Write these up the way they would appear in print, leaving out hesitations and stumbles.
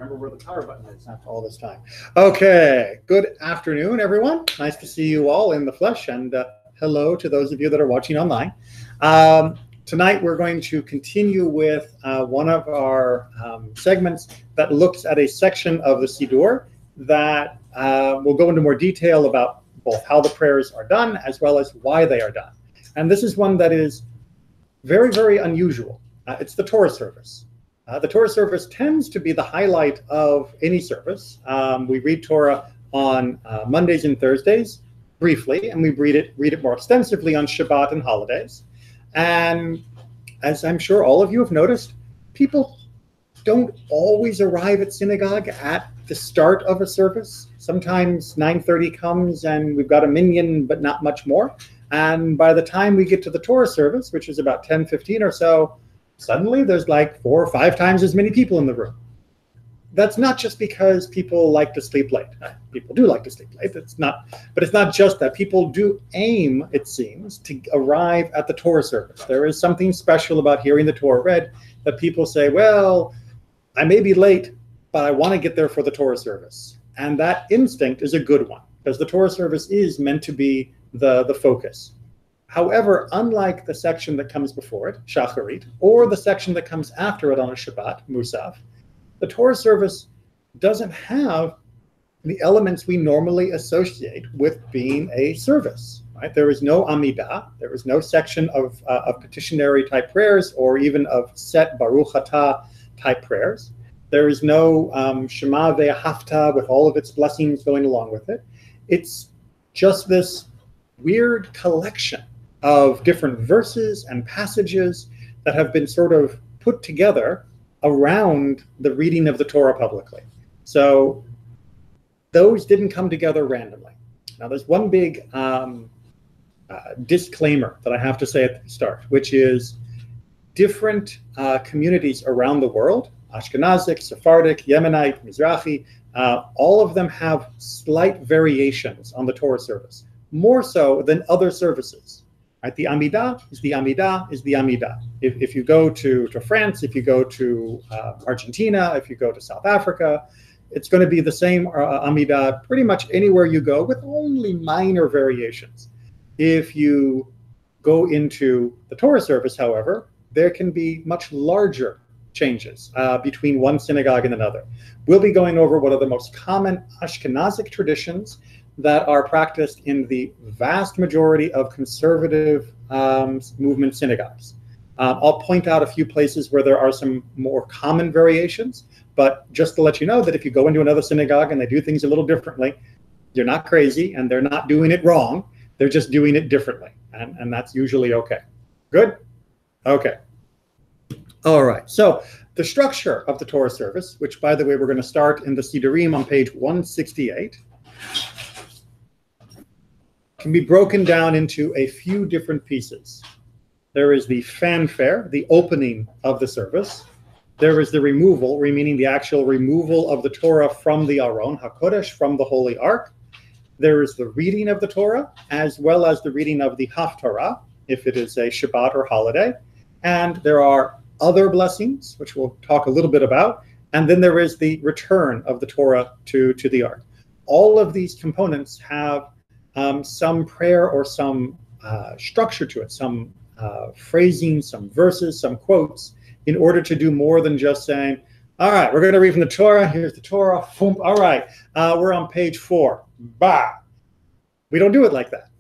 Remember where the power button is after all this time. Okay, good afternoon, everyone. Nice to see you all in the flesh, and hello to those of you that are watching online. Tonight we're going to continue with one of our segments that looks at a section of the Siddur that will go into more detail about both how the prayers are done as well as why they are done. And this is one that is very, very unusual. It's the Torah service. The Torah service tends to be the highlight of any service. We read Torah on Mondays and Thursdays briefly, and we read it more extensively on Shabbat and holidays. And as I'm sure all of you have noticed, people don't always arrive at synagogue at the start of a service. Sometimes 9:30 comes and we've got a minyan, but not much more. And by the time we get to the Torah service, which is about 10:15 or so, suddenly there's like 4 or 5 times as many people in the room. That's not just because people like to sleep late. People do like to sleep late. But it's not just that. People do aim, it seems, to arrive at the Torah service. There is something special about hearing the Torah read that people say, well, I may be late, but I want to get there for the Torah service. And that instinct is a good one, because the Torah service is meant to be the focus. However, unlike the section that comes before it, Shacharit, or the section that comes after it on a Shabbat, Musaf, the Torah service doesn't have the elements we normally associate with being a service. Right? There is no Amidah, there is no section of petitionary type prayers, or even of set Baruch Atah type prayers. There is no Shema Ve'ahavta with all of its blessings going along with it. It's just this weird collection of different verses and passages that have been sort of put together around the reading of the Torah publicly. So those didn't come together randomly. Now there's one big disclaimer that I have to say at the start, which is different communities around the world, Ashkenazic, Sephardic, Yemenite, Mizrahi, all of them have slight variations on the Torah service, more so than other services. Right? The Amidah is the Amidah is the Amidah. If you go to France, if you go to Argentina, if you go to South Africa, it's going to be the same Amidah pretty much anywhere you go, with only minor variations. If you go into the Torah service, however, there can be much larger changes between one synagogue and another. We'll be going over one of the most common Ashkenazic traditions that are practiced in the vast majority of conservative movement synagogues. I'll point out a few places where there are some more common variations, but just to let you know that if you go into another synagogue and they do things a little differently, you're not crazy and they're not doing it wrong. They're just doing it differently, and that's usually okay. Good? Okay. All right, so the structure of the Torah service, which, by the way, we're going to start in the Siddurim on page 168, can be broken down into a few different pieces. There is the fanfare, the opening of the service. There is the removal, meaning the actual removal of the Torah from the Aron HaKodesh, from the Holy Ark. There is the reading of the Torah, as well as the reading of the Haftarah, if it is a Shabbat or holiday. And there are other blessings, which we'll talk a little bit about. And then there is the return of the Torah to the Ark. All of these components have some prayer or some structure to it, some phrasing, some verses, some quotes, in order to do more than just saying, all right, we're going to read from the Torah. Here's the Torah. Boom. All right, we're on page 4. Bah. We don't do it like that.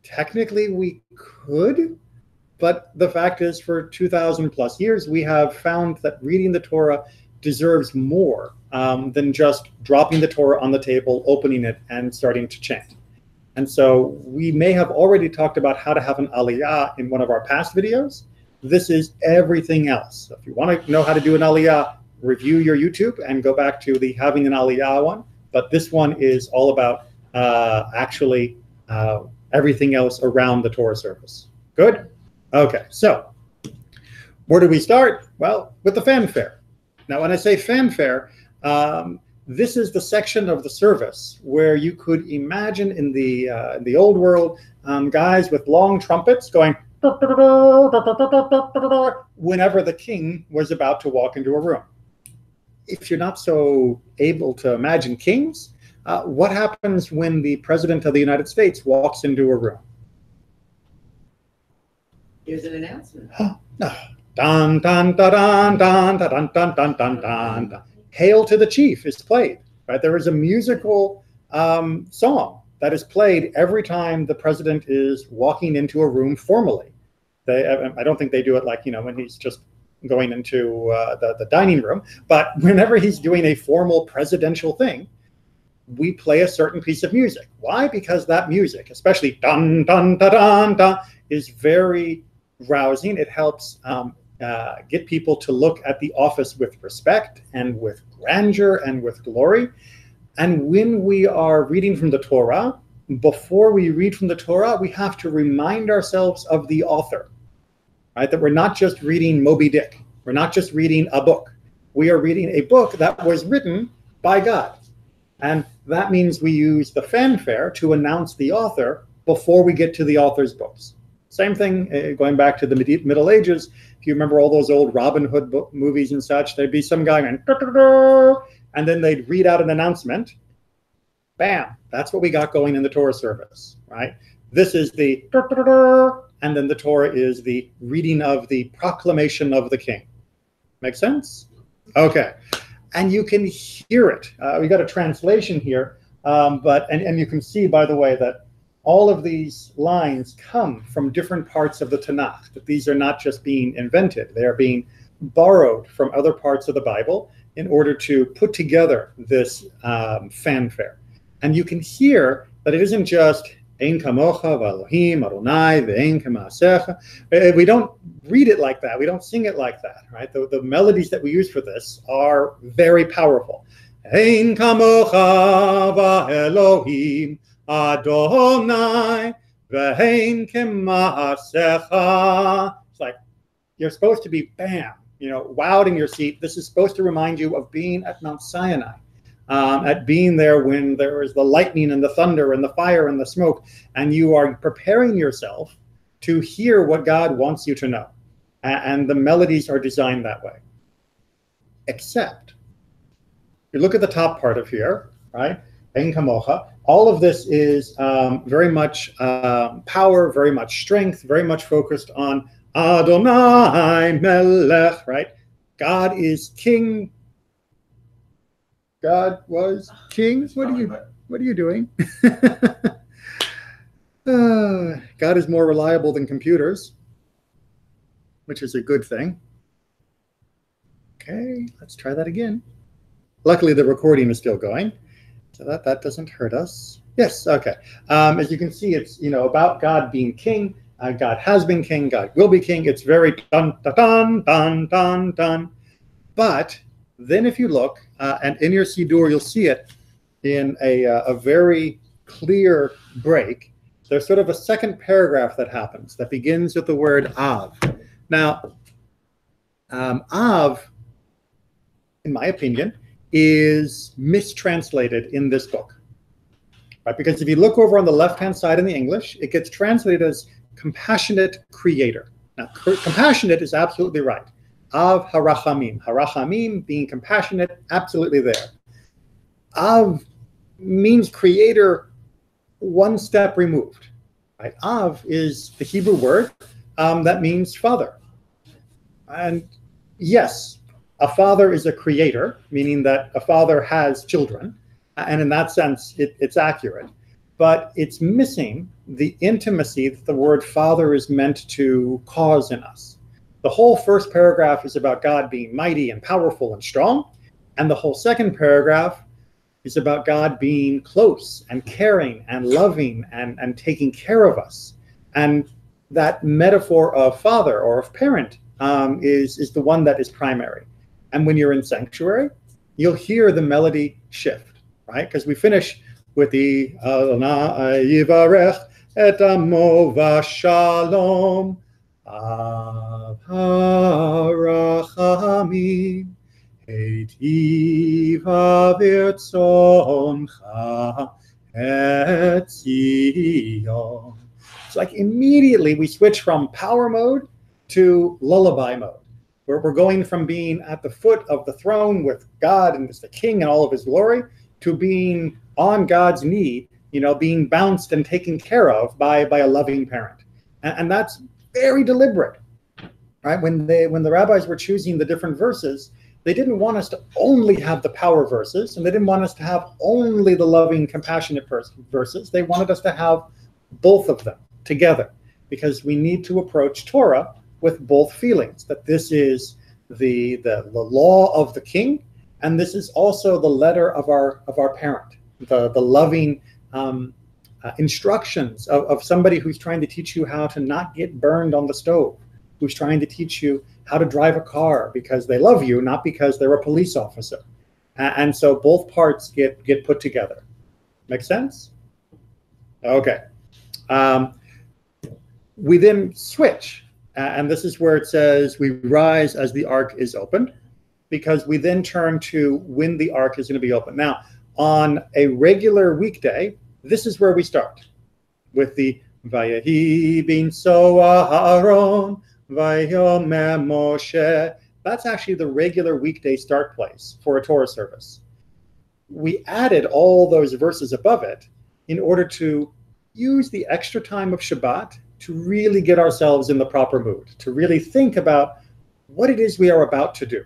Technically, we could, but the fact is, for 2,000 plus years, we have found that reading the Torah deserves more than just dropping the Torah on the table, opening it, and starting to chant. And so we may have already talked about how to have an aliyah in one of our past videos. This is everything else. So if you want to know how to do an aliyah, review your YouTube and go back to the having an aliyah one. But this one is all about actually everything else around the Torah service. Good? Okay, so where do we start? Well, with the fanfare. Now, when I say fanfare, this is the section of the service where you could imagine in the old world, guys with long trumpets going whenever the king was about to walk into a room. if you're not so able to imagine kings, what happens when the President of the United States walks into a room? Here's an announcement. Dun, dun, dun, dun, dun, dun, dun, dun, dun, dun. Hail to the Chief is played, right? There is a musical song that is played every time the president is walking into a room formally. I don't think they do it like, when he's just going into the dining room, but whenever he's doing a formal presidential thing, we play a certain piece of music. Why? Because that music, especially dun, dun, dun, dun, dun, is very rousing. It helps get people to look at the office with respect and with grandeur and with glory. And when we are reading from the Torah, before we read from the Torah, we have to remind ourselves of the author, right? That we're not just reading Moby Dick. We're not just reading a book. We are reading a book that was written by God. And that means we use the fanfare to announce the author before we get to the author's books. Same thing going back to the Middle Ages. If you remember all those old Robin Hood movies and such, there'd be some guy going, and then they'd read out an announcement. Bam, that's what we got going in the Torah service, right? This is the, and then the Torah is the reading of the proclamation of the king. Make sense? Okay. And you can hear it. We got a translation here, and you can see, by the way, that all of these lines come from different parts of the Tanakh, that these are not just being invented. They are being borrowed from other parts of the Bible in order to put together this fanfare. And you can hear that it isn't just Ein kamocha v'Elohim Adonai ve'ein k'ma'asecha. We don't read it like that. We don't sing it like that, right? The melodies that we use for this are very powerful. Ein kamocha v'Elohim Adonai ve'ein k'ma'asecha. It's like you're supposed to be, bam, wowed in your seat. This is supposed to remind you of being at Mount Sinai. At being there when there is the lightning and the thunder and the fire and the smoke, and you are preparing yourself to hear what God wants you to know. And the melodies are designed that way. Except, you look at the top part of here, right? Ein kamocha. All of this is very much power, very much strength, very much focused on Adonai Melech, right? God is king. God was king. What are you doing? God is more reliable than computers, which is a good thing. Okay, let's try that again. Luckily, the recording is still going, so that doesn't hurt us. Yes, okay. As you can see, it's about God being king. God has been king. God will be king. It's very dun dun dun dun dun dun. But then if you look, and in your Siddur, you'll see it in a very clear break. There's sort of a second paragraph that happens that begins with the word Av. Now, Av, in my opinion, is mistranslated in this book. Right? Because if you look over on the left-hand side in the English, it gets translated as compassionate creator. Now, compassionate is absolutely right. Av harachamim. Harachamim, being compassionate, absolutely there. Av means creator one step removed. Right? Av is the Hebrew word that means father. And yes, a father is a creator, meaning that a father has children. And in that sense, it's accurate. But it's missing the intimacy that the word father is meant to cause in us. The whole first paragraph is about God being mighty and powerful and strong. And the whole second paragraph is about God being close and caring and loving and taking care of us. And that metaphor of father or of parent is the one that is primary. And when you're in sanctuary, you'll hear the melody shift, right? Because we finish with the Adonai Yivarech et amo v'shalom. Av harachamim heitiv avirtzoncha et Zion. It's like immediately we switch from power mode to lullaby mode, We're going from being at the foot of the throne with God and as the king and all of his glory to being on God's knee, being bounced and taken care of by a loving parent. And that's very deliberate, right? When the rabbis were choosing the different verses, they didn't want us to only have the power verses, and they didn't want us to have only the loving, compassionate verses. They wanted us to have both of them together, because we need to approach Torah with both feelings, that this is the law of the king, and this is also the letter of our parent, the loving instructions of somebody who's trying to teach you how to not get burned on the stove, who's trying to teach you how to drive a car because they love you, not because they're a police officer. And so both parts get put together. Make sense? Okay. We then switch, and this is where it says we rise as the ark is opened, because we then turn to when the ark is going to be opened. Now, on a regular weekday, this is where we start with the Vayehi bin Soa Haaron Vayomer Moshe. That's actually the regular weekday start place for a Torah service. We added all those verses above it in order to use the extra time of Shabbat to really get ourselves in the proper mood, to really think about what it is we are about to do.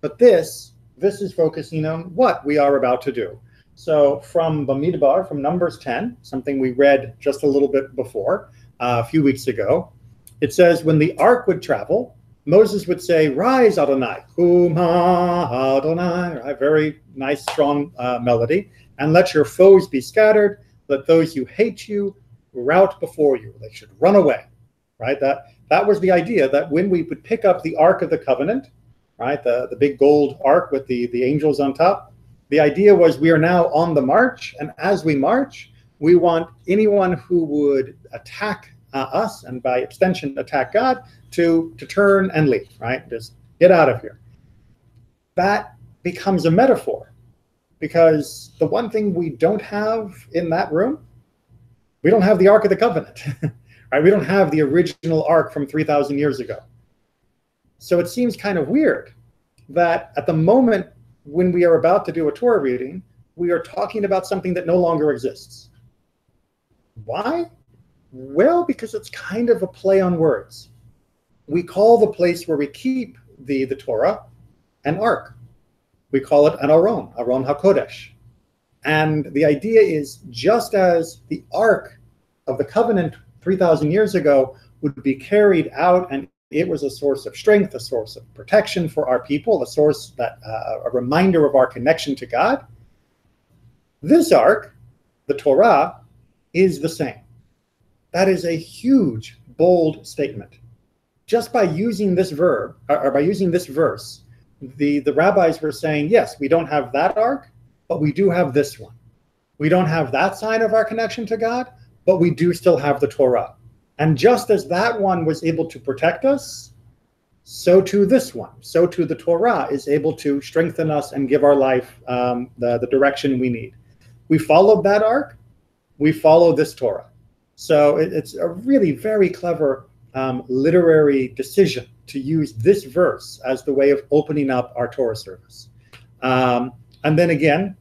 But this is focusing on what we are about to do. So from Bamidbar, from Numbers 10, something we read just a little bit before, a few weeks ago, it says, when the ark would travel, Moses would say, rise, Adonai, Kuma Adonai, right? Very nice, strong melody, and let your foes be scattered, let those who hate you rout before you. They should run away, right? That was the idea, that when we would pick up the Ark of the Covenant, right, the big gold ark with the angels on top, the idea was we are now on the march, and as we march, we want anyone who would attack us, and by extension attack God, to turn and leave, right? Just get out of here. That becomes a metaphor, because the one thing we don't have in that room, we don't have the Ark of the Covenant, right? We don't have the original Ark from 3,000 years ago. So it seems kind of weird that at the moment when we are about to do a Torah reading, we are talking about something that no longer exists. Why? Well, because it's kind of a play on words. We call the place where we keep the Torah an ark. We call it an Aron HaKodesh. And the idea is, just as the Ark of the Covenant 3,000 years ago would be carried out, and it was a source of strength, a source of protection for our people, a source that a reminder of our connection to God, this Ark, the Torah, is the same. That is a huge, bold statement. Just by using this verb, or by using this verse, the rabbis were saying, yes, we don't have that ark, but we do have this one. We don't have that sign of our connection to God, but we do still have the Torah. And just as that one was able to protect us, so too this one, so too the Torah is able to strengthen us and give our life the direction we need. We followed that ark, we follow this Torah. So it's a really very clever literary decision to use this verse as the way of opening up our Torah service. And then again,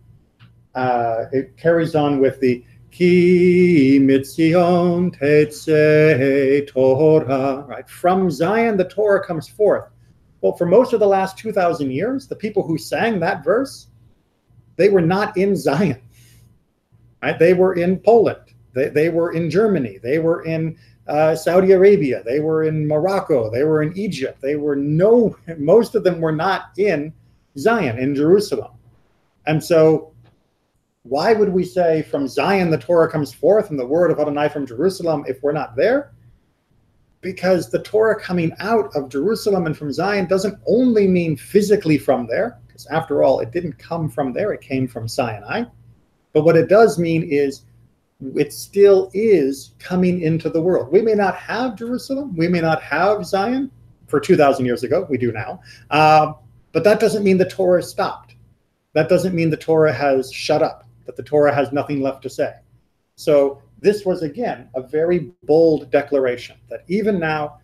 it carries on with the Ki mitzion tetzei Torah, right? From Zion, the Torah comes forth. Well, for most of the last 2,000 years, the people who sang that verse, they were not in Zion, right? They were in Poland. They were in Germany. They were in Saudi Arabia. They were in Morocco. They were in Egypt. Most of them were not in Zion, in Jerusalem. And so why would we say from Zion the Torah comes forth and the word of Adonai from Jerusalem if we're not there? Because the Torah coming out of Jerusalem and from Zion doesn't only mean physically from there, because after all, it didn't come from there, it came from Sinai. But what it does mean is it still is coming into the world. We may not have Jerusalem, we may not have Zion for 2,000 years ago, we do now, but that doesn't mean the Torah stopped. That doesn't mean the Torah has shut up, that the Torah has nothing left to say. So this was, again, a very bold declaration that even now,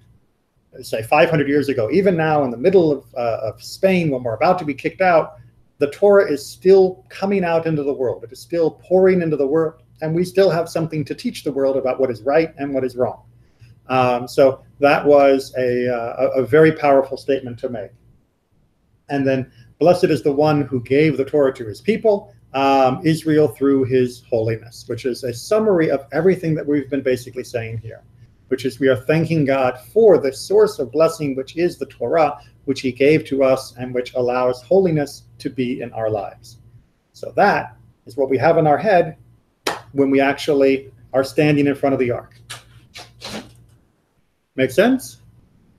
say 500 years ago, even now in the middle of Spain, when we're about to be kicked out, the Torah is still coming out into the world. It is still pouring into the world, and we still have something to teach the world about what is right and what is wrong. So that was a very powerful statement to make. And then, blessed is the one who gave the Torah to his people, Israel through his holiness, which is a summary of everything that we've been basically saying here, which is we are thanking God for the source of blessing, which is the Torah, which he gave to us and which allows holiness to be in our lives. So that is what we have in our head when we actually are standing in front of the ark. Make sense?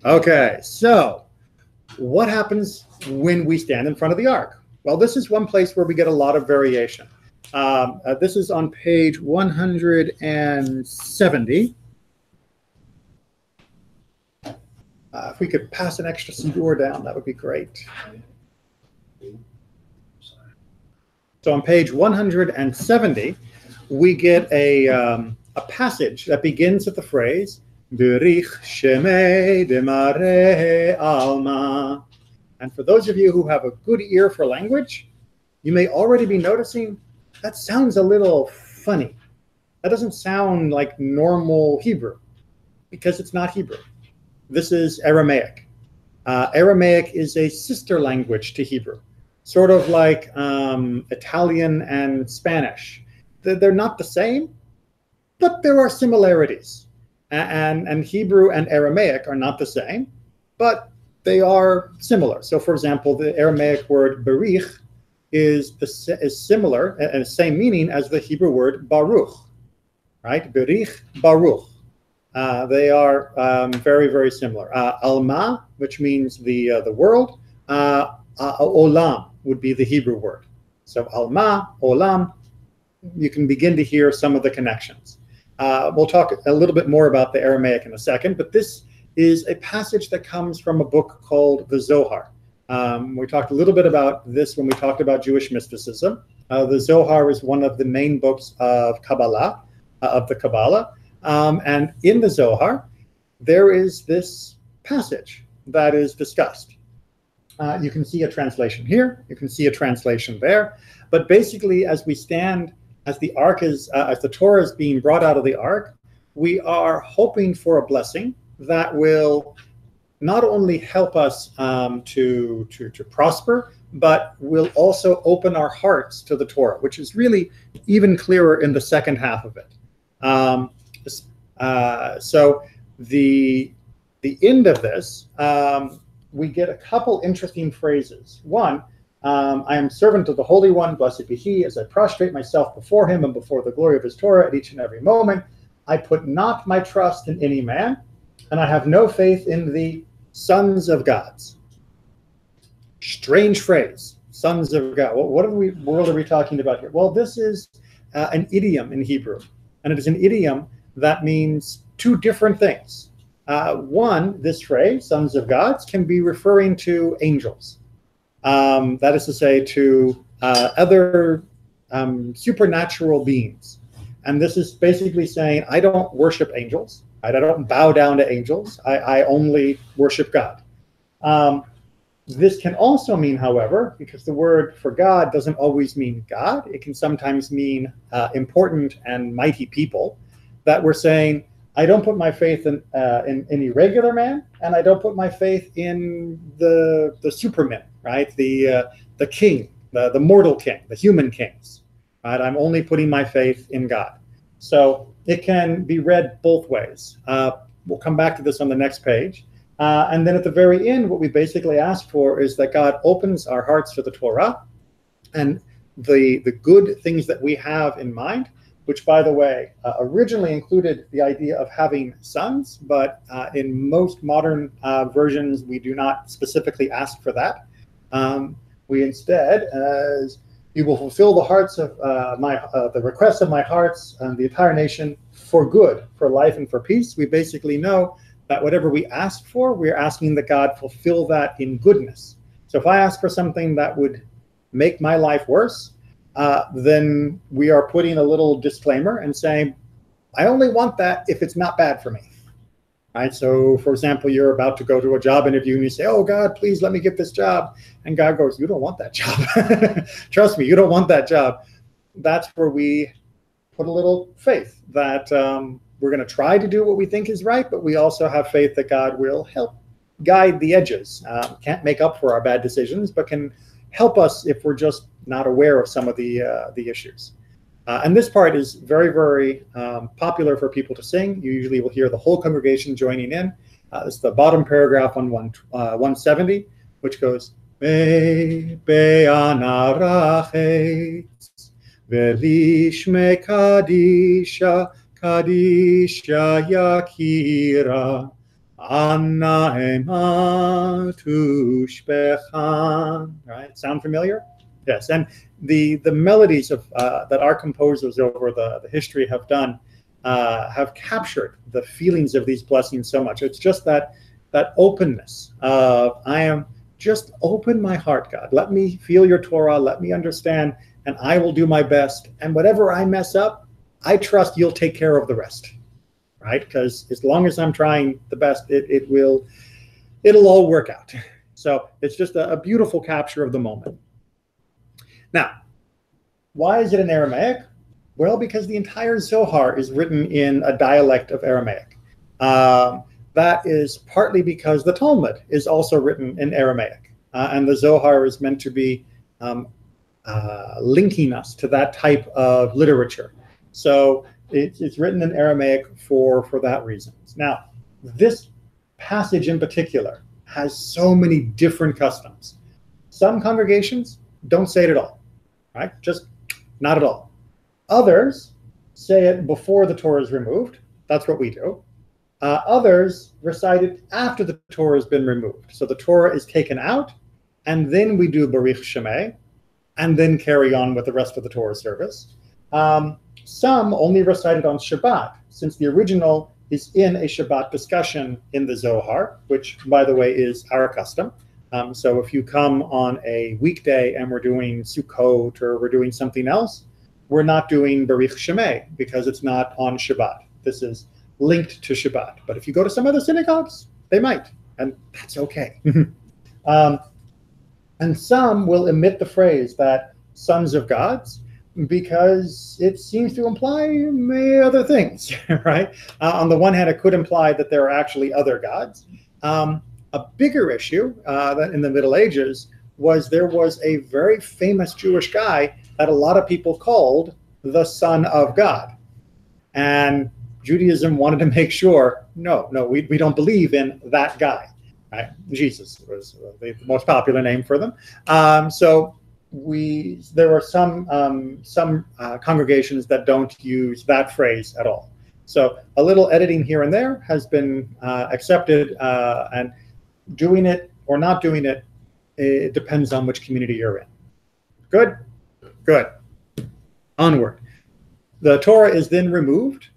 Okay, so what happens when we stand in front of the ark? Well, this is one place where we get a lot of variation. This is on page 170. If we could pass an extra siddur down, that would be great. So on page 170, we get a passage that begins with the phrase, Berich Shemei Demare Alma. And for those of you who have a good ear for language, you may already be noticing that sounds a little funny. That doesn't sound like normal Hebrew, because it's not Hebrew. This is Aramaic. Aramaic is a sister language to Hebrew, sort of like Italian and Spanish. They're not the same, but there are similarities. And Hebrew and Aramaic are not the same, but they are similar. So, for example, the Aramaic word berich is similar and the same meaning as the Hebrew word baruch, right? Berich, baruch. They are very, very similar. Alma, which means the world, olam would be the Hebrew word. So Alma, olam, you can begin to hear some of the connections. We'll talk a little bit more about the Aramaic in a second, but this is a passage that comes from a book called the Zohar. We talked a little bit about this when we talked about Jewish mysticism. The Zohar is one of the main books of Kabbalah, of the Kabbalah. And in the Zohar, there is this passage that is discussed. You can see a translation here. You can see a translation there. But basically, as we stand, as the ark is, as the Torah is being brought out of the ark, we are hoping for a blessing that will not only help us to prosper, but will also open our hearts to the Torah, which is really even clearer in the second half of it. So the end of this, we get a couple interesting phrases. One, I am servant of the Holy One, blessed be he, as I prostrate myself before him and before the glory of his Torah at each and every moment. I put not my trust in any man, and I have no faith in the sons of gods. Strange phrase, sons of God. What world are we talking about here? Well, this is an idiom in Hebrew, and it is an idiom that means two different things. One, this phrase, sons of gods, can be referring to angels. That is to say, to other supernatural beings. And this is basically saying, I don't worship angels. I don't bow down to angels. I only worship God. This can also mean, however, because the word for God doesn't always mean God, it can sometimes mean important and mighty people, that we're saying, I don't put my faith in any regular man, and I don't put my faith in the supermen, right? The king, the mortal king, the human kings. Right? I'm only putting my faith in God. So it can be read both ways. We'll come back to this on the next page. And then at the very end, what we basically ask for is that God opens our hearts to the Torah and the good things that we have in mind, which, by the way, originally included the idea of having sons, but in most modern versions, we do not specifically ask for that. We instead, as you will fulfill the hearts of the requests of my hearts and the entire nation for good, for life and for peace, we basically know that whatever we ask for, we're asking that God fulfill that in goodness. So if I ask for something that would make my life worse, then we are putting a little disclaimer and saying, I only want that if it's not bad for me. right? So, for example, you're about to go to a job interview and you say, oh, God, please let me get this job. And God goes, you don't want that job. Trust me, you don't want that job. That's where we put a little faith that we're going to try to do what we think is right, but we also have faith that God will help guide the edges. Can't make up for our bad decisions, but can help us if we're just not aware of some of the issues. And this part is very, very popular for people to sing. You usually will hear the whole congregation joining in. This is the bottom paragraph on 170, which goes, Me be'anarachetz velishme kadisha kadisha yakira anna ema tushbechan. Right? Sound familiar? Yes, and the melodies of that our composers over the history have done have captured the feelings of these blessings so much. It's just that openness of I am just open my heart, God. Let me feel your Torah. Let me understand, and I will do my best. And whatever I mess up, I trust you'll take care of the rest, right? Because as long as I'm trying the best, it'll all work out. So it's just a beautiful capture of the moment. Now, why is it in Aramaic? Well, because the entire Zohar is written in a dialect of Aramaic. That is partly because the Talmud is also written in Aramaic. And the Zohar is meant to be linking us to that type of literature. So it's written in Aramaic for that reason. Now, this passage in particular has so many different customs. Some congregations don't say it at all, right? Just not at all. Others say it before the Torah is removed. That's what we do. Others recite it after the Torah has been removed. So the Torah is taken out, and then we do Baruch Shemay, and then carry on with the rest of the Torah service. Some only recite it on Shabbat, since the original is in a Shabbat discussion in the Zohar, which, by the way, is our custom. So if you come on a weekday and we're doing Sukkot or we're doing something else, we're not doing Baruch Shemay because it's not on Shabbat. This is linked to Shabbat. But if you go to some other synagogues, they might, and that's okay. And some will omit the phrase that sons of gods because it seems to imply many other things, right? On the one hand, it could imply that there are actually other gods. A bigger issue that in the Middle Ages was there was a very famous Jewish guy that a lot of people called the Son of God. And Judaism wanted to make sure, no, we don't believe in that guy. Right? Jesus was the most popular name for them. So there are some congregations that don't use that phrase at all. So a little editing here and there has been accepted, and doing it or not doing it, it depends on which community you're in. Good? Good. Onward. The Torah is then removed.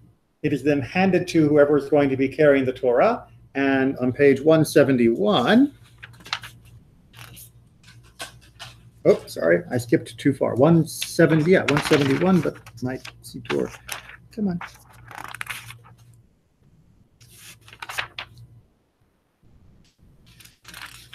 It is then handed to whoever is going to be carrying the Torah. And on page 171, oh, sorry, I skipped too far. 171, but my Torah. Come on.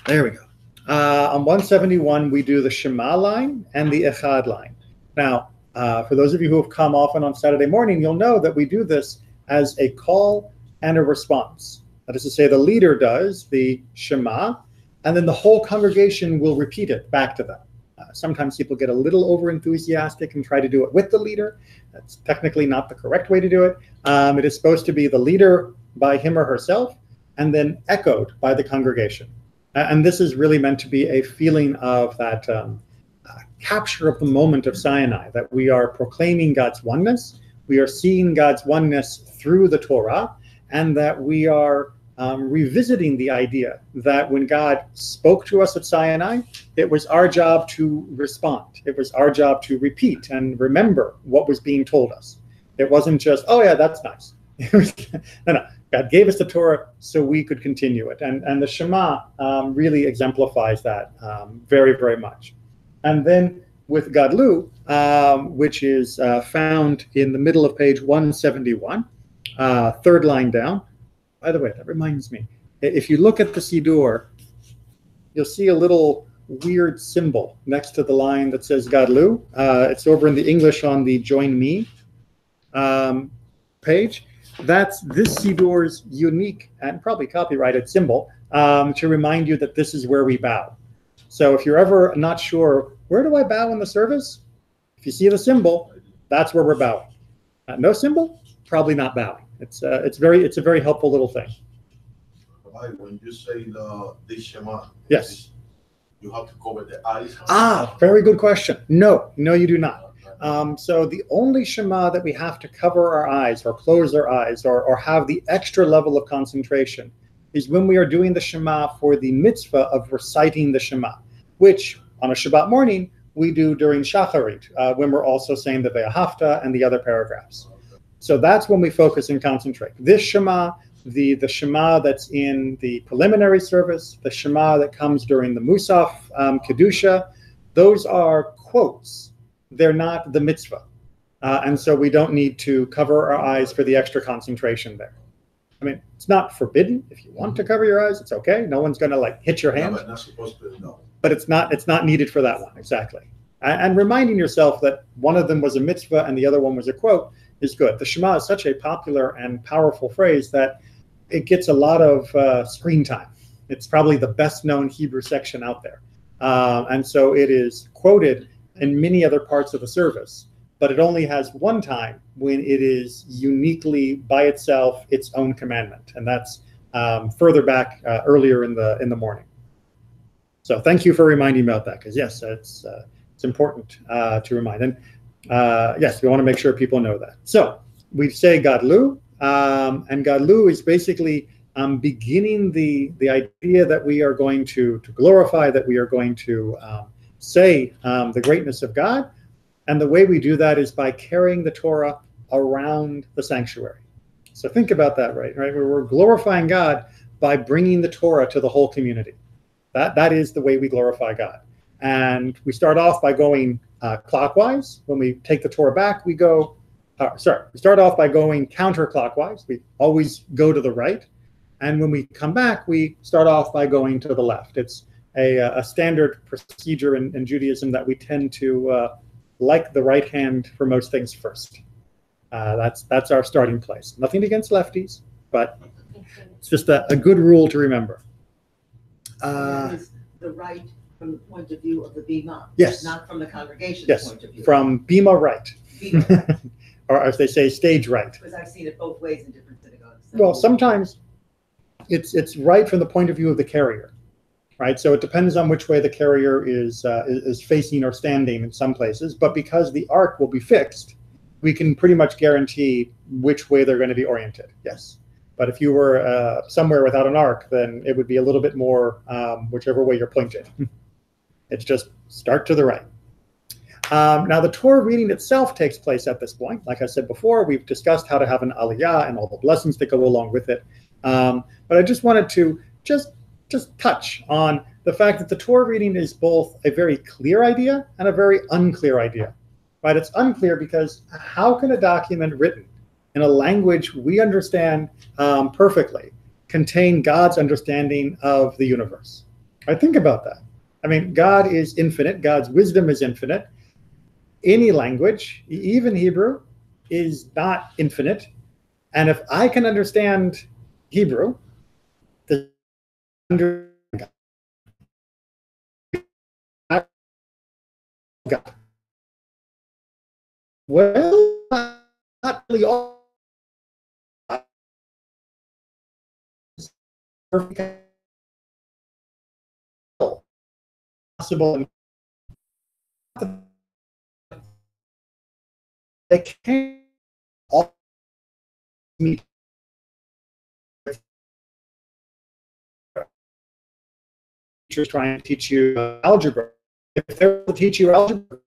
There we go. On 171, we do the Shema line and the Echad line. Now, for those of you who have come often on Saturday morning, you'll know that we do this as a call and a response. That is to say, the leader does the Shema, and then the whole congregation will repeat it back to them. Sometimes people get a little over-enthusiastic and try to do it with the leader. That's technically not the correct way to do it. It is supposed to be the leader by him or herself, and then echoed by the congregation. And this is really meant to be a feeling of that capture of the moment of Sinai, that we are proclaiming God's oneness, we are seeing God's oneness through the Torah, and that we are revisiting the idea that when God spoke to us at Sinai, it was our job to respond. It was our job to repeat and remember what was being told us. It wasn't just, oh yeah, that's nice. No. God gave us the Torah so we could continue it. And the Shema really exemplifies that very, very much. And then with Gadlu, which is found in the middle of page 171, third line down, By the way, that reminds me. If you look at the Siddur, you'll see a little weird symbol next to the line that says Gadlu. It's over in the English on the Join Me page. That's this Siddur's unique and probably copyrighted symbol to remind you that this is where we bow. So if you're ever not sure, where do I bow in the service? If you see the symbol, that's where we're bowing. No symbol, probably not bowing. It's a very helpful little thing. When you say the Shema, yes, you have to cover the eyes. Very good question. No, you do not. So the only Shema that we have to cover our eyes or close our eyes or have the extra level of concentration is when we are doing the Shema for the mitzvah of reciting the Shema, which on a Shabbat morning we do during Shacharit, when we're also saying the Ve'ahavta and the other paragraphs. So that's when we focus and concentrate. This Shema, the Shema that's in the preliminary service, the Shema that comes during the Musaf, Kedusha, those are quotes. They're not the mitzvah. And so we don't need to cover our eyes for the extra concentration there. I mean, it's not forbidden. If you want to cover your eyes, it's okay. No one's going to like hit your hand. But not supposed to, no. But it's not needed for that one, exactly. And reminding yourself that one of them was a mitzvah and the other one was a quote is good. The Shema is such a popular and powerful phrase that it gets a lot of screen time. It's probably the best known Hebrew section out there. And so it is quoted in many other parts of the service, but it only has one time when it is uniquely by itself its own commandment, and that's further back earlier in the morning. So thank you for reminding me about that, because yes, it's important to remind, and yes, we want to make sure people know that. So we say Gadlu, and Gadlu is basically beginning the idea that we are going to glorify, that we are going to say the greatness of God. And the way we do that is by carrying the Torah around the sanctuary. So think about that, right? We're glorifying God by bringing the Torah to the whole community. That is the way we glorify God. And we start off by going clockwise. When we take the Torah back, we go, we start off by going counterclockwise. We always go to the right. And when we come back, we start off by going to the left. It's a standard procedure in Judaism that we tend to like the right hand for most things first. That's our starting place. Nothing against lefties, but it's just a good rule to remember. Is the right from the point of view of the bima, yes, not from the congregation's yes, point of view. From bima right, Bima right. or as they say, stage right. Because I've seen it both ways in different synagogues. So. Well, sometimes it's right from the point of view of the carrier. Right, so it depends on which way the carrier is facing or standing in some places. But because the ark will be fixed, we can pretty much guarantee which way they're going to be oriented. Yes, but if you were somewhere without an ark, then it would be a little bit more whichever way you're pointed. It's just start to the right. Now the Torah reading itself takes place at this point. Like I said before, we've discussed how to have an aliyah and all the blessings that go along with it. But I just wanted to just touch on the fact that the Torah reading is both a very clear idea and a very unclear idea. Right? It's unclear because how can a document written in a language we understand perfectly contain God's understanding of the universe? Right? Think about that. I mean, God is infinite. God's wisdom is infinite. Any language, even Hebrew, is not infinite. And if I can understand Hebrew, under God. Well, not really all possible. They can't all meet. Teachers trying to teach you algebra. If they're to teach you algebra,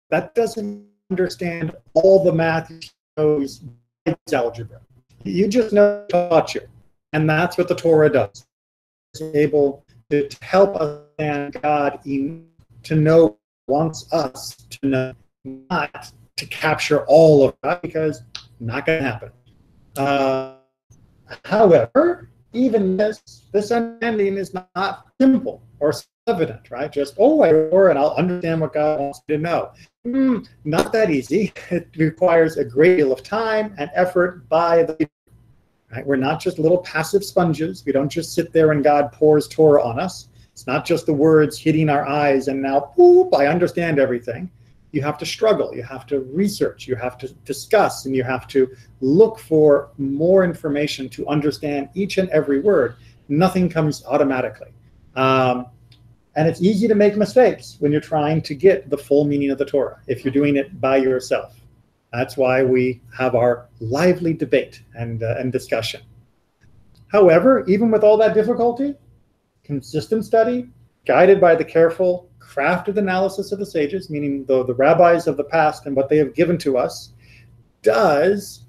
that doesn't understand all the math knows algebra. You just know taught you, and that's what the Torah does. It's able to help us understand God to know wants us to know, not to capture all of that, because not going to happen. However, even this understanding is not simple or evident, right? Just, oh, I read and I'll understand what God wants me to know. Not that easy. It requires a great deal of time and effort by the leader, right? We're not just little passive sponges. We don't just sit there and God pours Torah on us. It's not just the words hitting our eyes and now, boop, I understand everything. You have to struggle, you have to research, you have to discuss, and you have to look for more information to understand each and every word. Nothing comes automatically. And it's easy to make mistakes when you're trying to get the full meaning of the Torah, if you're doing it by yourself. That's why we have our lively debate and discussion. However, even with all that difficulty, consistent study, guided by the careful, crafted analysis of the sages, meaning the rabbis of the past and what they have given to us, does,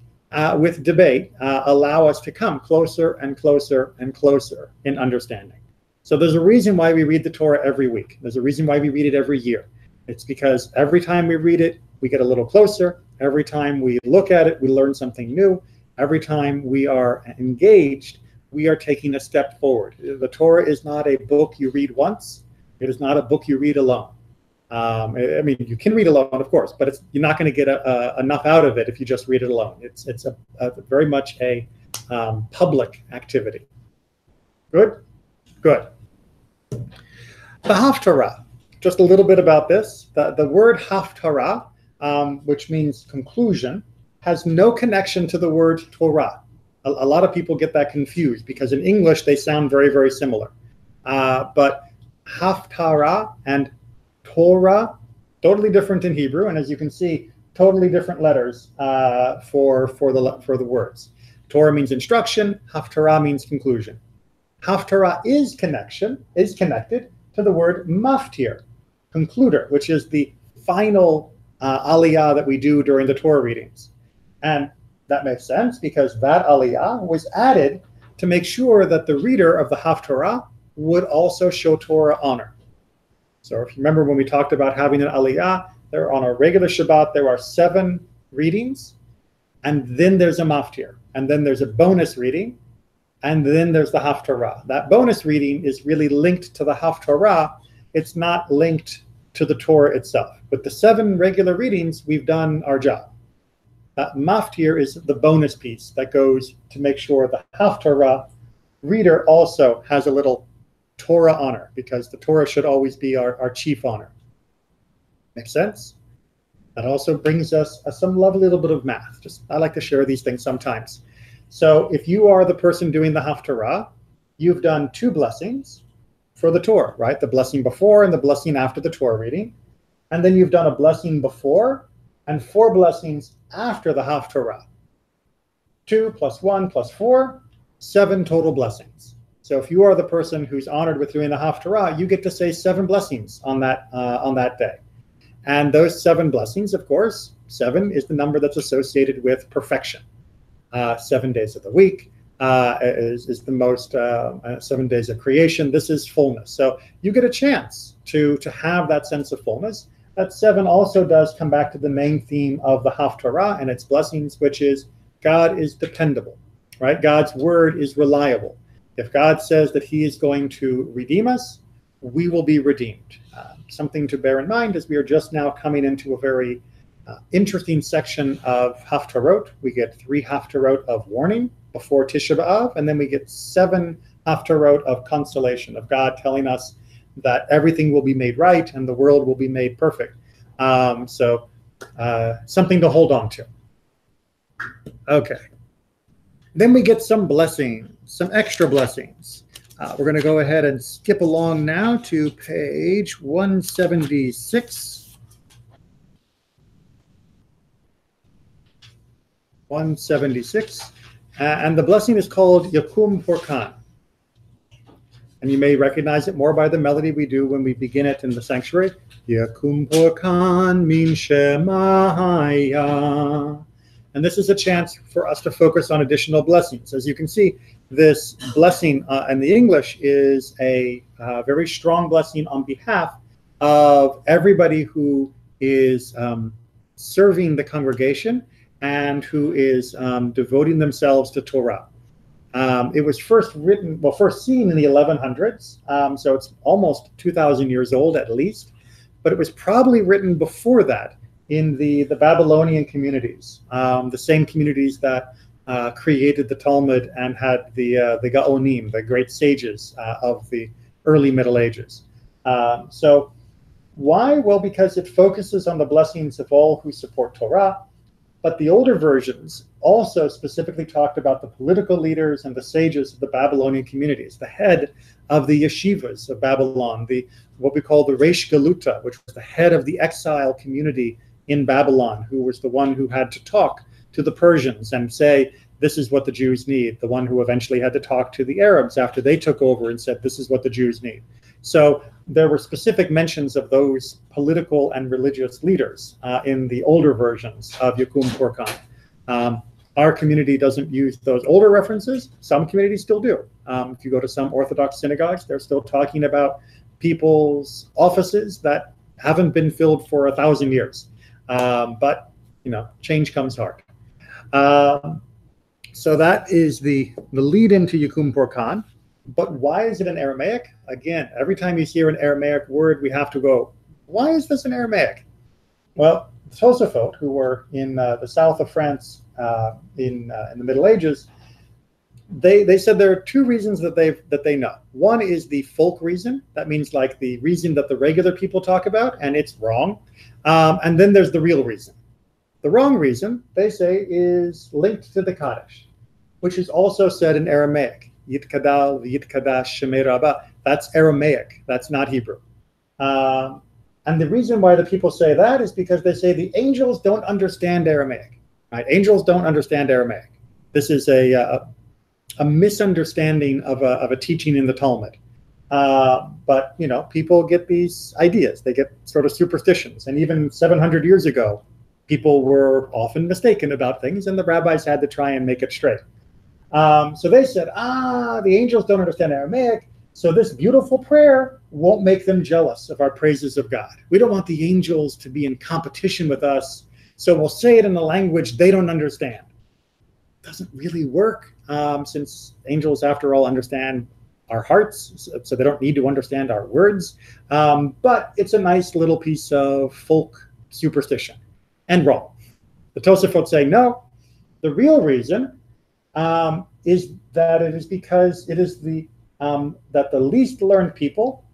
with debate, allow us to come closer and closer and closer in understanding. So there's a reason why we read the Torah every week. There's a reason why we read it every year. It's because every time we read it, we get a little closer. Every time we look at it, we learn something new. Every time we are engaged, we are taking a step forward. The Torah is not a book you read once. It is not a book you read alone. I mean, you can read alone, of course, but you're not going to get enough out of it if you just read it alone. It's very much a public activity. Good? Good. The Haftarah. Just a little bit about this. The word Haftarah, which means conclusion, has no connection to the word Torah. A lot of people get that confused because in English they sound very, very similar. But Haftarah and Torah, totally different in Hebrew, and as you can see, totally different letters for the words. Torah means instruction. Haftarah means conclusion. Haftarah is connected to the word maftir, concluder, which is the final aliyah that we do during the Torah readings. And that makes sense because that aliyah was added to make sure that the reader of the Haftarah would also show Torah honor. So if you remember when we talked about having an aliyah, there on a regular Shabbat, there are 7 readings, and then there's a maftir, and then there's a bonus reading, and then there's the Haftarah. That bonus reading is really linked to the Haftarah. It's not linked to the Torah itself. With the 7 regular readings, we've done our job. That maftir is the bonus piece that goes to make sure the Haftarah reader also has a little Torah honor, because the Torah should always be our chief honor. Make sense? That also brings us some lovely little bit of math. I like to share these things sometimes. So if you are the person doing the Haftarah, you've done 2 blessings for the Torah, right? The blessing before and the blessing after the Torah reading. And then you've done a blessing before and 4 blessings after the Haftarah. 2 plus 1 plus 4, 7 total blessings. So if you are the person who's honored with doing the Haftarah, you get to say 7 blessings on that day. And those 7 blessings, of course, 7 is the number that's associated with perfection. 7 days of the week is the most 7 days of creation. This is fullness. So you get a chance to have that sense of fullness. That 7 also does come back to the main theme of the Haftarah and its blessings, which is God is dependable, right? God's word is reliable. If God says that he is going to redeem us, we will be redeemed. Something to bear in mind is we are just now coming into a very interesting section of Haftarot. We get 3 Haftarot of warning before Tisha B'Av, and then we get 7 Haftarot of consolation, of God telling us that everything will be made right and the world will be made perfect. So something to hold on to. Okay. Then we get some blessings, some extra blessings. We're going to go ahead and skip along now to page 176. 176. And the blessing is called Yakum Porkan. And you may recognize it more by the melody we do when we begin it in the sanctuary. Yakum Porkan min Shemaya. And this is a chance for us to focus on additional blessings. As you can see, this blessing in the English is a very strong blessing on behalf of everybody who is serving the congregation and who is devoting themselves to Torah. It was first seen in the 1100s, so it's almost 2,000 years old at least, but it was probably written before that in the Babylonian communities, the same communities that created the Talmud and had the Gaonim, the great sages of the early Middle Ages. So why? Well, because it focuses on the blessings of all who support Torah, but the older versions also specifically talked about the political leaders and the sages of the Babylonian communities, the head of the yeshivas of Babylon, what we call the Reish Galuta, which was the head of the exile community in Babylon, who was the one who had to talk to the Persians and say, this is what the Jews need, the one who eventually had to talk to the Arabs after they took over and said, this is what the Jews need. So there were specific mentions of those political and religious leaders in the older versions of Yukum Purkan. Our community doesn't use those older references. Some communities still do. If you go to some Orthodox synagogues, they're still talking about people's offices that haven't been filled for 1,000 years. But, change comes hard. So that is the lead into Yukum Purkan. But why is it in Aramaic? Again, every time you hear an Aramaic word, we have to go, why is this in Aramaic? Well, the Tosafot, who were in the south of France in the Middle Ages, they said there are two reasons that they know. One is the folk reason. That means like the reason that the regular people talk about, and it's wrong. And then there's the real reason. The wrong reason, they say, is linked to the Kaddish, which is also said in Aramaic. Yitkadal, Yitkadash, Shemei Rabbah. That's Aramaic. That's not Hebrew. And the reason why the people say that is because they say the angels don't understand Aramaic. Right? Angels don't understand Aramaic. This is a misunderstanding of a teaching in the Talmud. But people get these ideas. They get sort of superstitions. And even 700 years ago, people were often mistaken about things, and the rabbis had to try and make it straight. So they said, the angels don't understand Aramaic, so this beautiful prayer won't make them jealous of our praises of God. We don't want the angels to be in competition with us, so we'll say it in a language they don't understand. Doesn't really work, since angels, after all, understand our hearts, so they don't need to understand our words. But it's a nice little piece of folk superstition, and wrong. The Tosafot say, no, the real reason is that it is because it is that the least learned people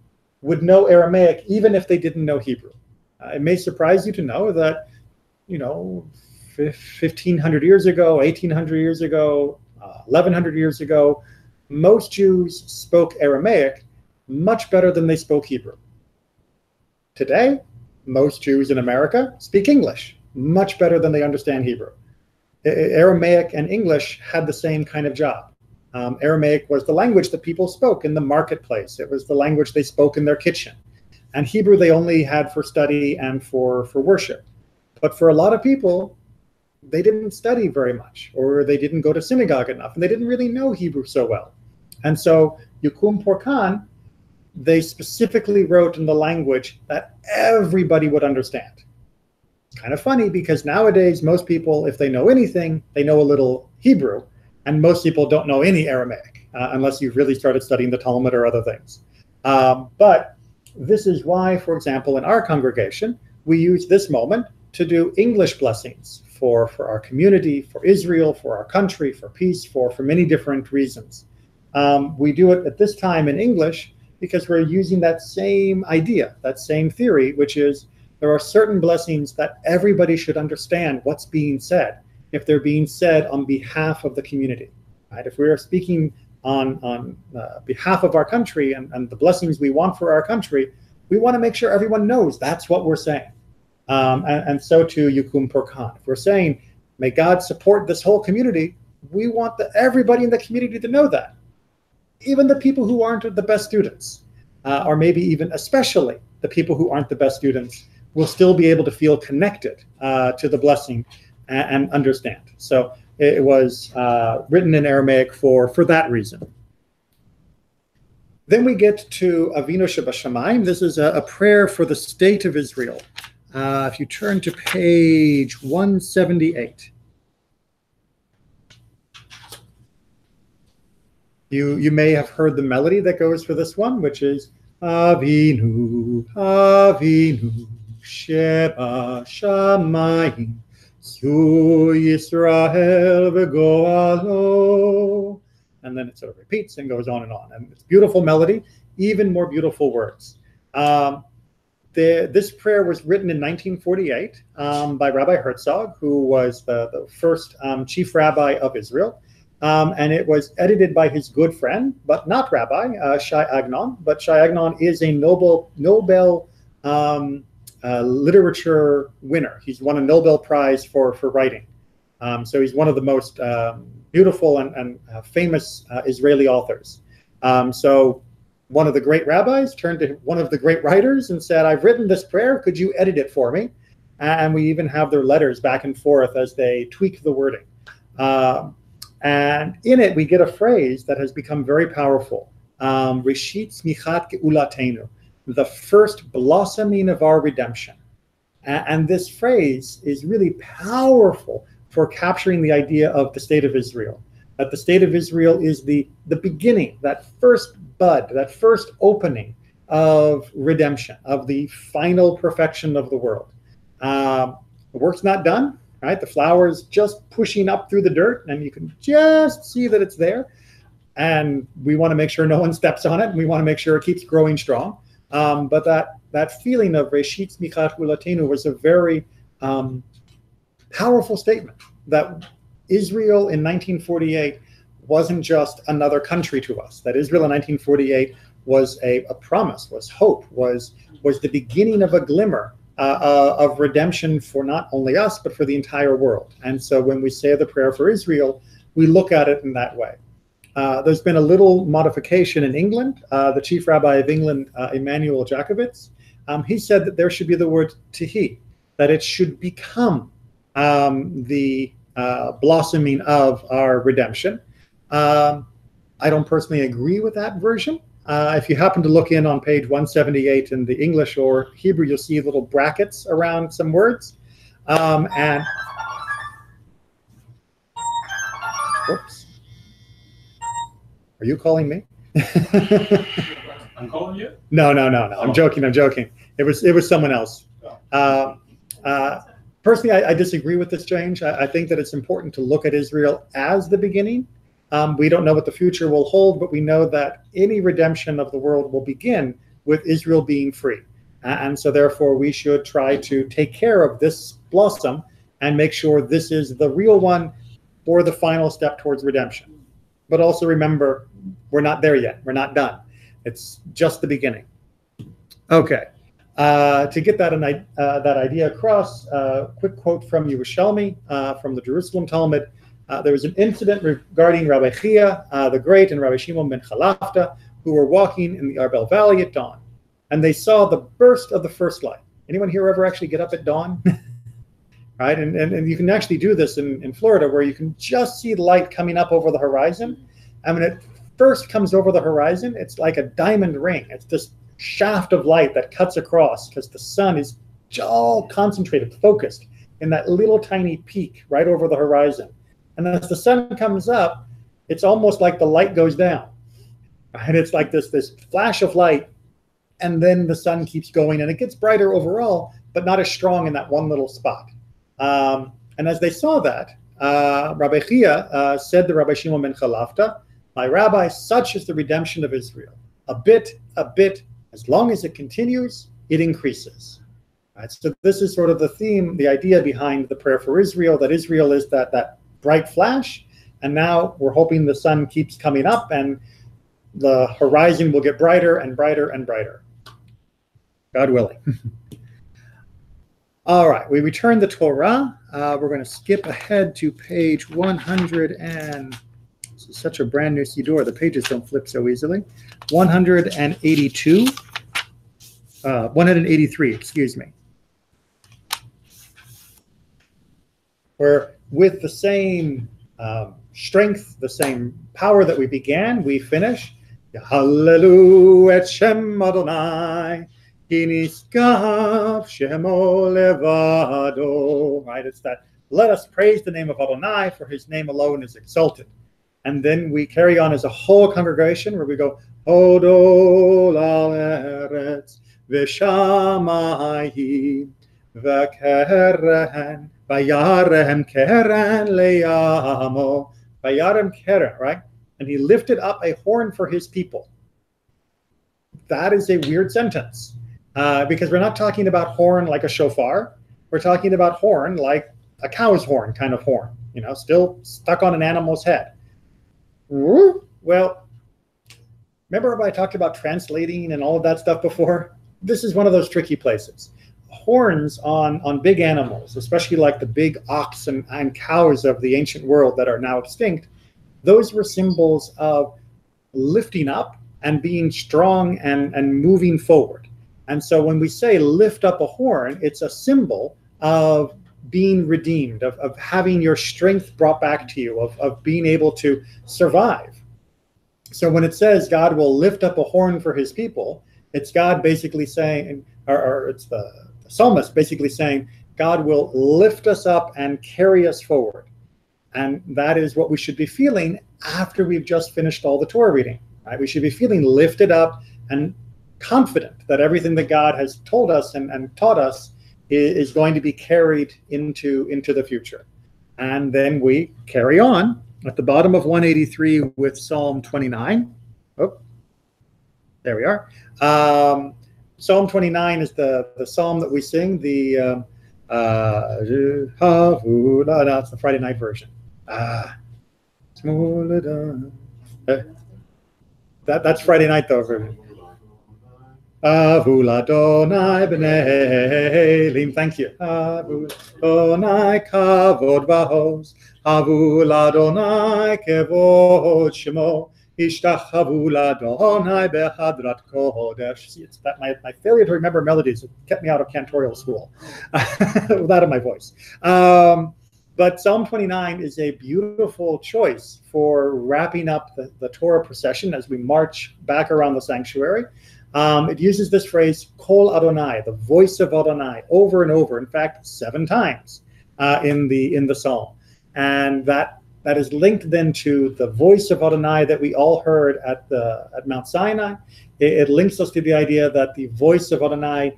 would know Aramaic even if they didn't know Hebrew. It may surprise you to know that, 1,500 years ago, 1,800 years ago, 1,100 years ago, most Jews spoke Aramaic much better than they spoke Hebrew. Today, most Jews in America speak English much better than they understand Hebrew. Aramaic and English had the same kind of job. Aramaic was the language that people spoke in the marketplace. It was the language they spoke in their kitchen. And Hebrew they only had for study and for worship. But for a lot of people, they didn't study very much, or they didn't go to synagogue enough, and they didn't really know Hebrew so well. And so Yukum Purkan, they specifically wrote in the language that everybody would understand. It's kind of funny because nowadays most people, if they know anything, they know a little Hebrew, and most people don't know any Aramaic unless you've really started studying the Talmud or other things. But this is why, for example, in our congregation, we use this moment to do English blessings for our community, for Israel, for our country, for peace, for many different reasons. We do it at this time in English because we're using that same idea, that same theory, which is there are certain blessings that everybody should understand what's being said if they're being said on behalf of the community. Right? If we are speaking on behalf of our country and the blessings we want for our country, we want to make sure everyone knows that's what we're saying. And so too Yukum Purkan. If we're saying, may God support this whole community, we want everybody in the community to know that. Even the people who aren't the best students, or maybe even especially the people who aren't the best students, will still be able to feel connected to the blessing and understand. So it was written in Aramaic for that reason. Then we get to Avinu Shebashamayim. This is a prayer for the state of Israel. If you turn to page 178. You may have heard the melody that goes for this one, which is Avinu, Avinu, Sheba Shamayim, Yu Yisrael v'goalo. And then it sort of repeats and goes on. And it's beautiful melody, even more beautiful words. This prayer was written in 1948 by Rabbi Herzog, who was the first chief rabbi of Israel. And it was edited by his good friend, but not rabbi, Shai Agnon. But Shai Agnon is a Nobel literature winner. He's won a Nobel Prize for writing. So he's one of the most beautiful and famous Israeli authors. So one of the great rabbis turned to one of the great writers and said, I've written this prayer. Could you edit it for me? And we even have their letters back and forth as they tweak the wording. And in it, we get a phrase that has become very powerful. Reshit smichat geulatenu, the first blossoming of our redemption. And this phrase is really powerful for capturing the idea of the state of Israel. That the state of Israel is the beginning, that first bud, that first opening of redemption, of the final perfection of the world. The work's not done, right? The flower is just pushing up through the dirt, and you can just see that it's there. And we want to make sure no one steps on it, and we want to make sure it keeps growing strong. But that feeling of Reshit Smichat Ulatenu was a very powerful statement that Israel in 1948 wasn't just another country to us, that Israel in 1948 was a promise, was hope, was the beginning of a glimmer of redemption for not only us, but for the entire world. And so when we say the prayer for Israel, we look at it in that way. There's been a little modification in England. The chief rabbi of England, Emanuel Jacobitz, he said that there should be the word tihi, that it should become the blossoming of our redemption. I don't personally agree with that version. If you happen to look in on page 178 in the English or Hebrew, you'll see little brackets around some words. And whoops. Are you calling me? I'm calling you? No. I'm joking. It was someone else. Personally, I disagree with this change. I think that it's important to look at Israel as the beginning. We don't know what the future will hold, but we know that any redemption of the world will begin with Israel being free. And so therefore, we should try to take care of this blossom and make sure this is the real one for the final step towards redemption. But also remember, we're not there yet. We're not done. It's just the beginning. Okay. To get that idea across, quick quote from Yerushalmi, from the Jerusalem Talmud. There was an incident regarding Rabbi Chia the Great and Rabbi Shimon ben Chalafta, who were walking in the Arbel Valley at dawn, and they saw the burst of the first light. Anyone here ever actually get up at dawn? Right, and you can actually do this in Florida, where you can just see the light coming up over the horizon. And when it first comes over the horizon, it's like a diamond ring. It's this shaft of light that cuts across, because the sun is all concentrated, focused in that little tiny peak right over the horizon. And as the sun comes up, it's almost like the light goes down. And it's like this flash of light, and then the sun keeps going, and it gets brighter overall, but not as strong in that one little spot. And as they saw that, Rabbi Chia said to Rabbi Shimon ben Chalafta, "My rabbi, such is the redemption of Israel. A bit, as long as it continues, it increases." Right, so this is sort of the theme, the idea behind the prayer for Israel, that Israel is that bright flash, and now we're hoping the sun keeps coming up and the horizon will get brighter and brighter and brighter, God willing. All right, we return the Torah. We're going to skip ahead to page 100, and this is such a brand new Siddur, the pages don't flip so easily. 182, 183, excuse me. Where with the same strength, the same power that we began, we finish. Hallelu et Shem Adonai, ki niskaf shemo levado. Right, it's that, let us praise the name of Adonai, for his name alone is exalted. And then we carry on as a whole congregation where we go, Hodol al eretz v'shamayim v'keren v'yarem keren leyamo v'yarem keren, right? And he lifted up a horn for his people. That is a weird sentence because we're not talking about horn like a shofar. We're talking about horn like a cow's horn kind of horn, you know, still stuck on an animal's head. Well, remember I talked about translating and all of that stuff before? This is one of those tricky places. Horns on big animals, especially like the big ox and cows of the ancient world that are now extinct, those were symbols of lifting up and being strong and moving forward. And so when we say lift up a horn, it's a symbol of being redeemed, of having your strength brought back to you, of being able to survive. So when it says God will lift up a horn for his people, it's God basically saying, or it's the psalmist basically saying, God will lift us up and carry us forward. And that is what we should be feeling after we've just finished all the Torah reading. Right? We should be feeling lifted up and confident that everything that God has told us and taught us is going to be carried into the future. And then we carry on at the bottom of 183 with Psalm 29. Oh, there we are. Psalm 29 is the psalm that we sing. That's the Friday night version. That's Friday night though. Avul Adonai b'nei Elim. Thank you. Avul Adonai kavod v'hoz. Avul Adonai kevod shemo. Ishtachavu Adonai behadrat kodesh. See, it's that my failure to remember melodies kept me out of cantorial school. That in my voice. But Psalm 29 is a beautiful choice for wrapping up the Torah procession as we march back around the sanctuary. It uses this phrase, Kol Adonai, the voice of Adonai, over and over. In fact, 7 times in the psalm. And that is linked then to the voice of Adonai that we all heard at Mount Sinai. It links us to the idea that the voice of Adonai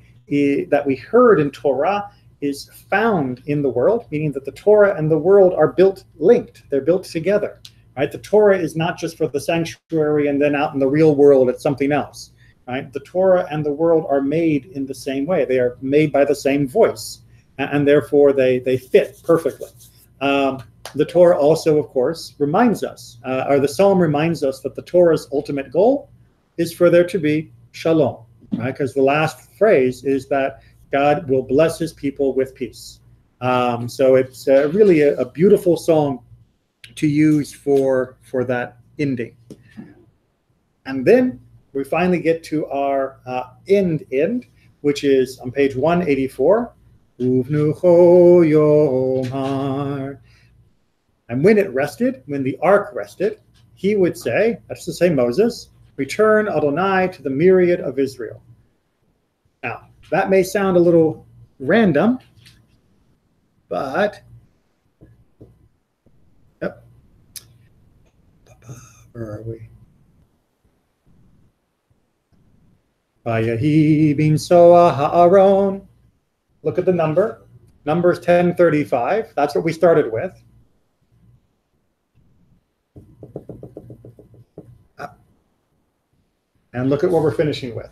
that we heard in Torah is found in the world, meaning that the Torah and the world are linked. They're built together, right? The Torah is not just for the sanctuary and then out in the real world it's something else, right? The Torah and the world are made in the same way. They are made by the same voice, and therefore they fit perfectly. The Torah also, of course, reminds us, or the Psalm reminds us that the Torah's ultimate goal is for there to be shalom, right? Because the last phrase is that God will bless his people with peace. So it's really a beautiful song to use for that ending. And then we finally get to our end, which is on page 184. Uvnucho yomar. And when it rested, when the ark rested, he would say, that's to say Moses, return Adonai to the myriad of Israel. Now, that may sound a little random, but yep. Where are we? Vayahi bin soa ha'aron. Look at the number. Number is 1035. That's what we started with. And look at what we're finishing with.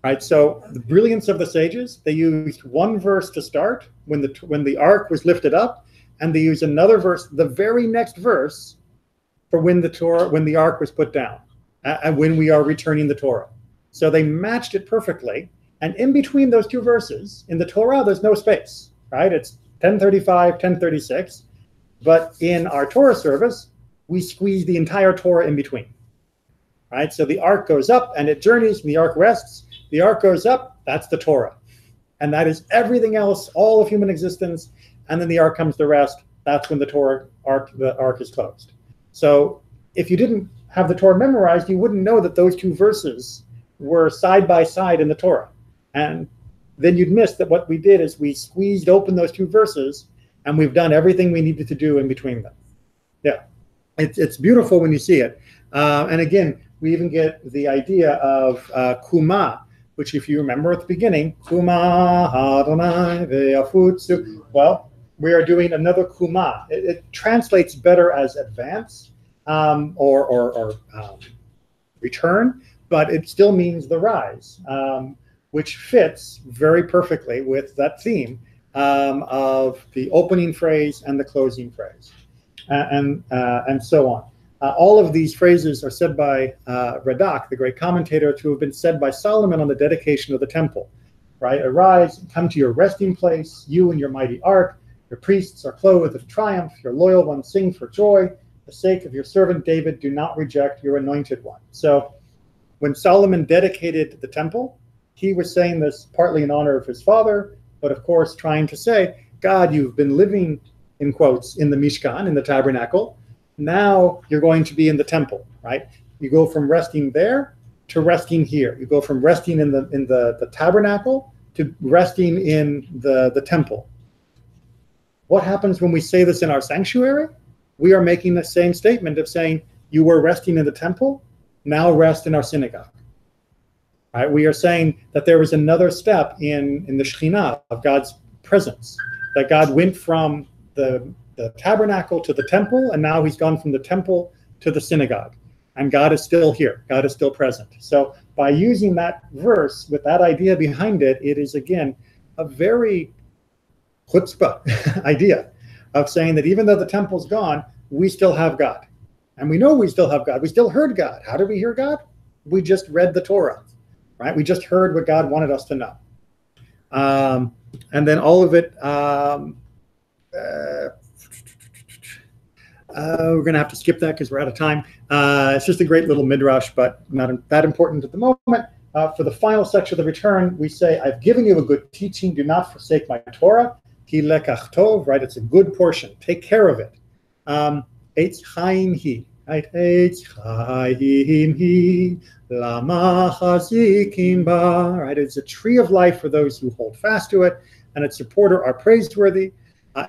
Right, so the brilliance of the sages, they used one verse to start when the ark was lifted up, and they used another verse, the very next verse, for when the ark was put down, and when we are returning the Torah. So they matched it perfectly, and in between those 2 verses, in the Torah, there's no space, right? It's 1035, 1036, but in our Torah service, we squeeze the entire Torah in between, right? So the ark goes up, and it journeys, and the ark rests. The ark goes up, that's the Torah. And that is everything else, all of human existence. And then the ark comes to rest. That's when the ark is closed. So if you didn't have the Torah memorized, you wouldn't know that those 2 verses were side by side in the Torah. And then you'd miss that what we did is we squeezed open those 2 verses, and we've done everything we needed to do in between them. Yeah. It's beautiful when you see it. And again, we even get the idea of kuma, which if you remember at the beginning, kuma Adonai ve'afutsu. Well, we are doing another kuma. It translates better as advance or return, but it still means the rise, which fits very perfectly with that theme of the opening phrase and the closing phrase, and so on. All of these phrases are said by Radak, the great commentator, to have been said by Solomon on the dedication of the temple. Right? Arise, come to your resting place, you and your mighty ark. Your priests are clothed with triumph. Your loyal ones sing for joy. For the sake of your servant David, do not reject your anointed one. So when Solomon dedicated the temple, he was saying this partly in honor of his father, but of course trying to say, God, you've been living, in quotes, in the Mishkan, in the tabernacle. Now you're going to be in the temple, right? You go from resting there to resting here. You go from resting in the tabernacle to resting in the temple. What happens when we say this in our sanctuary? We are making the same statement of saying, you were resting in the temple, now rest in our synagogue. Right? We are saying that there was another step in the Shekhinah of God's presence, that God went from the tabernacle to the temple, and now he's gone from the temple to the synagogue. And God is still here. God is still present. So by using that verse with that idea behind it, it is, again, a very chutzpah idea of saying that even though the temple's gone, we still have God. And we know we still have God. We still heard God. How did we hear God? We just read the Torah, right? We just heard what God wanted us to know. And then all of it, we're going to have to skip that because we're out of time. It's just a great little midrash, but not that important at the moment. For the final section of the return, we say, I've given you a good teaching. Do not forsake my Torah. Ki lekach tov, right? It's a good portion. Take care of it. Eitz chaim hi, right? Eitz chaim hi, lama chazikim ba, right? It's a tree of life for those who hold fast to it, and its supporter are praiseworthy.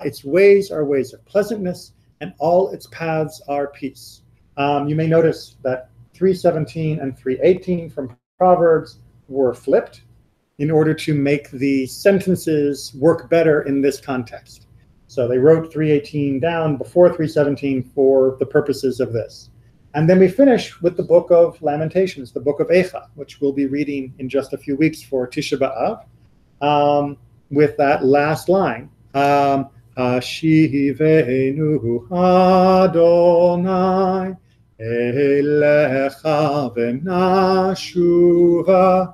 Its ways are ways of pleasantness, and all its paths are peace. You may notice that 3:17 and 3:18 from Proverbs were flipped in order to make the sentences work better in this context. So they wrote 3:18 down before 3:17 for the purposes of this. And then we finish with the book of Lamentations, the book of Eicha, which we'll be reading in just a few weeks for Tisha B'Av, with that last line. Hashivenu Adonai elecha v'nashuva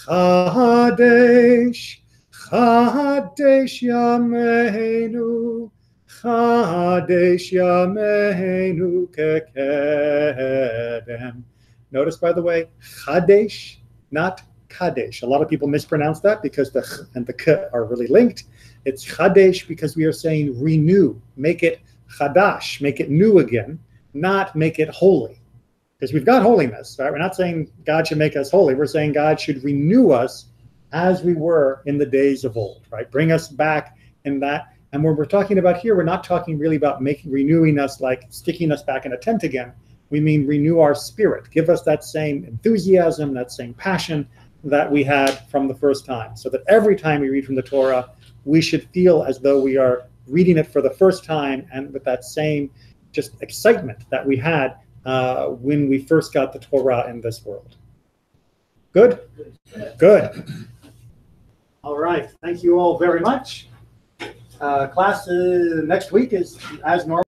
Chadesh, Chadesh Yameinu, Chadesh Yameinu kekedem. Notice, by the way, Chadesh, not Kadesh. A lot of people mispronounce that because the ch and the k are really linked. It's Chadesh because we are saying renew, make it Chadash, make it new again, not make it holy. Because we've got holiness, right? We're not saying God should make us holy. We're saying God should renew us as we were in the days of old, right? Bring us back in that. And when we're talking about here, we're not talking really about renewing us like sticking us back in a tent again. We mean renew our spirit. Give us that same enthusiasm, that same passion that we had from the first time. So that every time we read from the Torah, we should feel as though we are reading it for the first time and with that same just excitement that we had when we first got the Torah in this world. Good? Good. All right. Thank you all very much. Class next week is as normal.